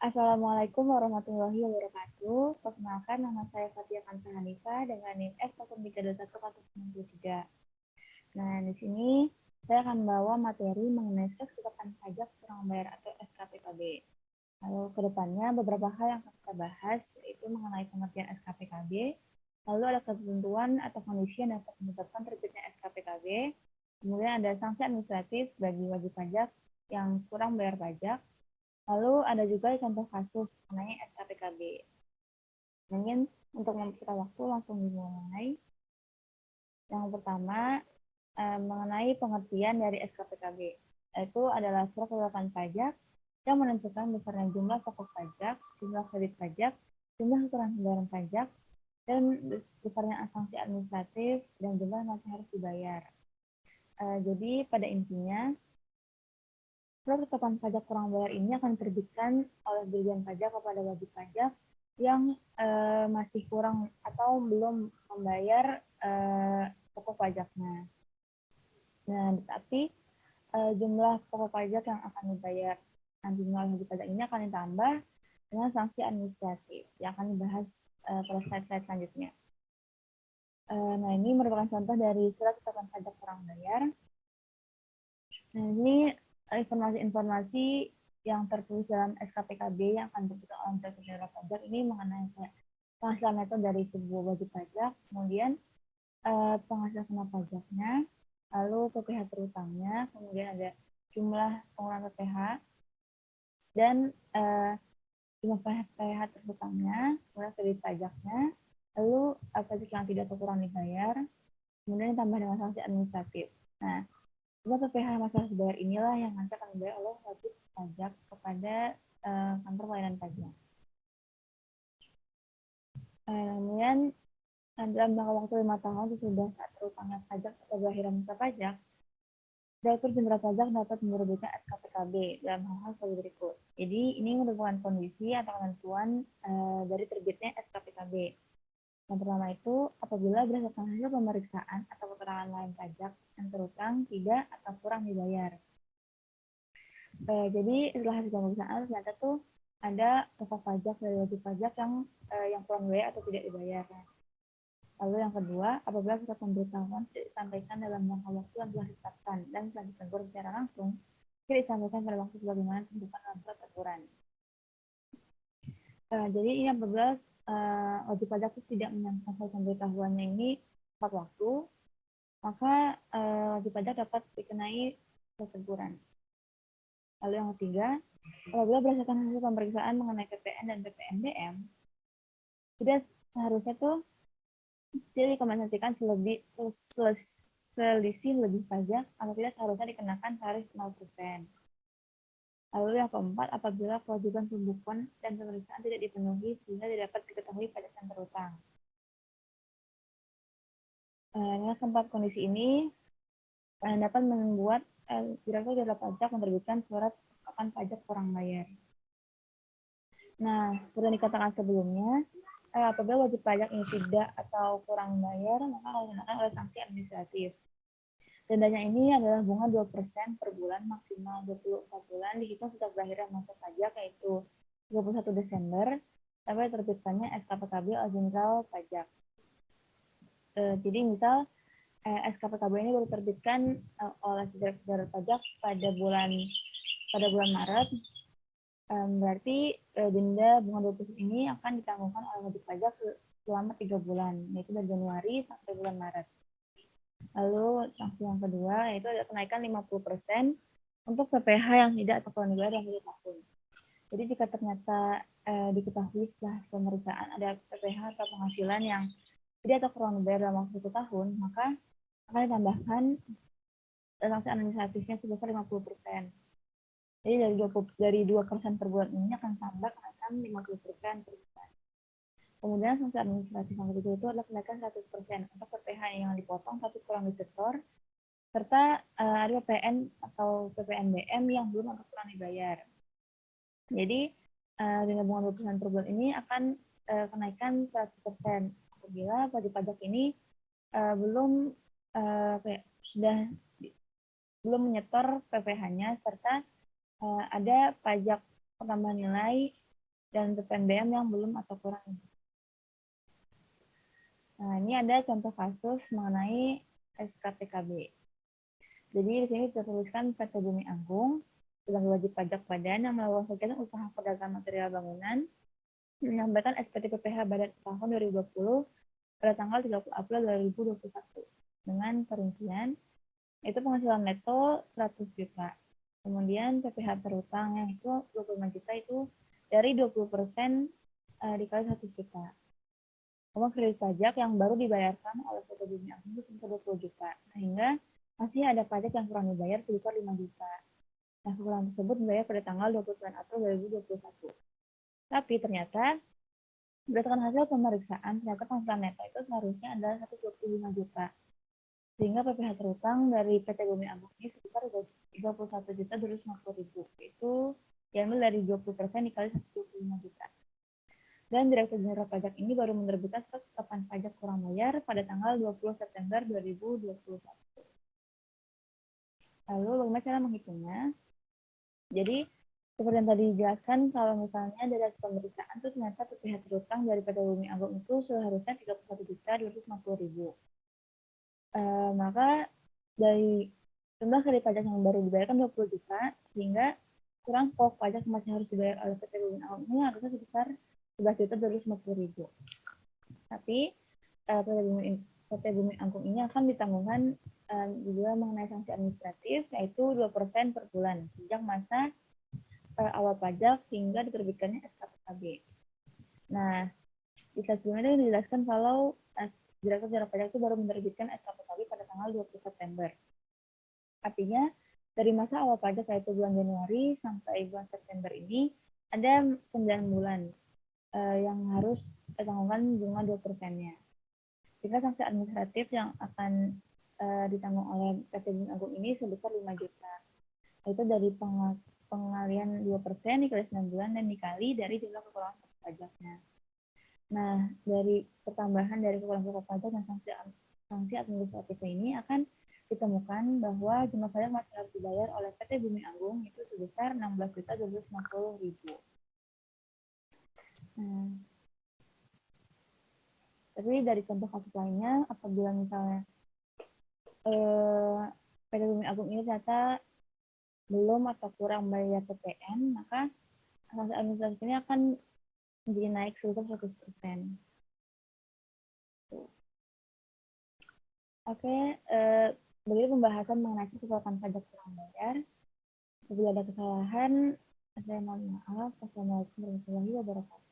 Assalamualaikum warahmatullahi wabarakatuh. Perkenalkan, nama saya Fatia Kansa Hanifah dengan NIM F013193. Nah, di sini saya akan membawa materi mengenai ketetapan pajak kurang bayar atau SKPKB. Lalu ke depannya beberapa hal yang akan kita bahas yaitu mengenai pengertian SKPKB, lalu ada ketentuan atau kondisi yang dapat menyebabkan terbitnya SKPKB, kemudian ada sanksi administratif bagi wajib pajak yang kurang bayar pajak, lalu ada juga contoh kasus mengenai SKPKB. Mungkin untuk mempercepat waktu langsung dimulai. Yang pertama, mengenai pengertian dari SKPKB, yaitu adalah surat keterangan pajak yang menentukan besarnya jumlah pokok pajak, jumlah kredit pajak, jumlah setoran pembayaran pajak, dan besarnya sanksi administratif dan jumlah yang harus dibayar. Jadi pada intinya, surat ketetapan pajak kurang bayar ini akan diterbitkan oleh Dirjen Pajak kepada wajib pajak yang masih kurang atau belum membayar pokok pajaknya. Nah, tetapi jumlah pokok pajak yang akan dibayar nantinya oleh wajib pajak ini akan ditambah dengan sanksi administratif yang akan dibahas pada slide-slide selanjutnya. Nah, ini merupakan contoh dari surat ketetapan pajak kurang bayar. Nah, ini informasi-informasi yang tertulis dalam SKPKB yang akan diterbitkan oleh Direktur Jenderal Pajak ini mengenai penghasilan neto dari sebuah wajib pajak, kemudian penghasilan kena pajaknya, lalu PPh terutangnya, kemudian ada jumlah pengurangan PPh, dan jumlah PPh terutangnya, kemudian kredit pajaknya, lalu pajak yang tidak atau kurang dibayar, kemudian ditambah dengan sanksi administratif. Nah, jumlah PPh yang masih harus dibayar inilah yang nanti akan dibayar oleh wajib pajak kepada kantor pelayanan pajak. Kemudian dalam jangka waktu 5 tahun sesudah saat terutangnya pajak atau berakhirnya masa pajak, Direktur Jenderal Pajak dapat menerbitkan SKPKB dalam hal-hal sebagai berikut. Jadi ini merupakan kondisi atau ketentuan dari terbitnya SKPKB. Yang pertama itu, apabila berdasarkan hasil pemeriksaan atau keterangan lain pajak yang terutang tidak atau kurang dibayar. Jadi setelah hasil pemeriksaan ternyata tuh ada pokok pajak dari wajib pajak yang kurang dibayar atau tidak dibayar. Lalu yang kedua, apabila surat pemberitahuan tidak disampaikan dalam jangka waktu yang telah ditetapkan dan telah ditegur secara langsung, tidak disampaikan pada waktu sebagaimana ditentukan dalam surat teguran. Jadi ini apabila wajib pajak itu tidak menyampaikan surat pemberitahuannya ini tepat waktu, maka wajib pajak dapat dikenai surat teguran. Lalu yang ketiga, apabila berdasarkan hasil pemeriksaan mengenai PPN dan PPNBM, tidak seharusnya tuh tidak dikompensasikan selisih lebih pajak atau tidak seharusnya dikenakan tarif 0%. Lalu yang keempat, apabila kewajiban pembukuan dan pemeriksaan tidak dipenuhi sehingga tidak dapat diketahui pajak yang terutang. Dengan keempat kondisi ini dapat membuat Direktur Jenderal Pajak menerbitkan surat ketetapan pajak kurang bayar. Nah, seperti dikatakan sebelumnya, apabila wajib pajak ini tidak atau kurang bayar, maka akan dikenakan oleh sanksi administratif. Dendanya ini adalah bunga 2% per bulan maksimal 24 bulan dihitung sejak berakhirnya masa pajak yaitu 21 Desember sampai terbitkannya SKPKB oleh Jenderal Pajak. Jadi misal SKPKB ini baru terbitkan oleh Jenderal Pajak pada bulan Maret, berarti denda bunga 2% ini akan ditanggungkan oleh wajib pajak selama 3 bulan, yaitu dari Januari sampai bulan Maret. Lalu sanksi yang kedua yaitu ada kenaikan 50% untuk PPh yang tidak atau kurang dibayar dalam 1 tahun. Jadi jika ternyata diketahui setelah pemeriksaan ada PPh atau penghasilan yang tidak atau kurang dibayar dalam waktu 1 tahun, maka akan ditambahkan sanksi administratifnya sebesar 50%. Jadi dari 2% per bulan ini akan tambah kenaikan 50% per bulan. Kemudian sanksi administratif yang ketiga itu adalah kenaikan 100% untuk PPh yang dipotong tapi kurang disetor, serta ada PPN atau PPNBM yang belum atau kurang dibayar. Jadi denda bunga 2% per bulan ini akan kenaikan 100% apabila wajib pajak ini belum menyetor PPh-nya serta ada pajak pertambahan nilai dan PPNBM yang belum atau kurang. Nah, ini ada contoh kasus mengenai SKPKB. Jadi di sini tertuliskan PT Bumi Agung sebagai wajib pajak badan yang melakukan kegiatan usaha perdagangan material bangunan menyampaikan SPT PPh Badan tahun 2020 pada tanggal 30 April 2021 dengan perincian itu penghasilan neto 100 juta. Kemudian PPh terutang yang itu 25 juta itu dari 20% dikali 1 juta. Uang kredit pajak yang baru dibayarkan oleh PT Bumi Agung itu sebesar 20 juta, sehingga masih ada pajak yang kurang dibayar sebesar 5 juta. Nah, kekurangan tersebut dibayar pada tanggal 29 April 2021. Tapi ternyata, berdasarkan hasil pemeriksaan, ternyata penghasilan neto itu seharusnya adalah 125 juta. Sehingga PPh terutang dari PT Bumi Agung ini sebesar 31 juta 250 ribu. Itu diambil dari 20% dikali 125 juta. Dan Direktur Jenderal Pajak ini baru menerbitkan surat ketetapan pajak kurang bayar pada tanggal 20 September 2021. Lalu bagaimana cara menghitungnya? Jadi seperti yang tadi dijelaskan, kalau misalnya dari pemeriksaan itu ternyata PPh terutang dari PT Bumi Agung itu seharusnya 31 juta 250 ribu. Maka dari jumlah kredit pajak yang baru dibayarkan 20 juta, sehingga kurang pokok pajak yang masih harus dibayar oleh PT Bumi Agung ini harusnya sebesar 11 juta 250 ribu. Tapi PT Bumi Agung ini akan ditanggungkan juga mengenai sanksi administratif, yaitu 2% per bulan sejak masa awal pajak hingga diterbitkannya SKPKB. Nah, di slide sebelumnya itu dijelaskan kalau Direktur Jenderal Pajak itu baru menerbitkan SKPKB pada tanggal 20 September. Artinya, dari masa awal pajak yaitu bulan Januari sampai bulan September ini, ada 9 bulan yang harus ditanggungan bunga 2%-nya. Sehingga sanksi administratif yang akan ditanggung oleh PT Bumi Agung ini sebesar 5 juta. Itu dari pengalian 2% dikali 9 bulan dan dikali dari jumlah kekurangan pajaknya. Nah, dari pertambahan dari kekurangan pokok pajak dan sanksi administratif ini akan ditemukan bahwa jumlah pajak masih harus dibayar oleh PT Bumi Agung itu sebesar 16.250 ribu. Nah, tapi dari contoh kasus lainnya, apabila misalnya PT Bumi Agung ini ternyata belum atau kurang bayar PPN, maka sanksi administratif ini akan menjadi naik sebesar 100%. Oke, begini pembahasan mengenai kesalahan pajak kurang bayar. Apabila ada kesalahan, saya mohon maaf. Wassalamualaikum warahmatullahi wabarakatuh.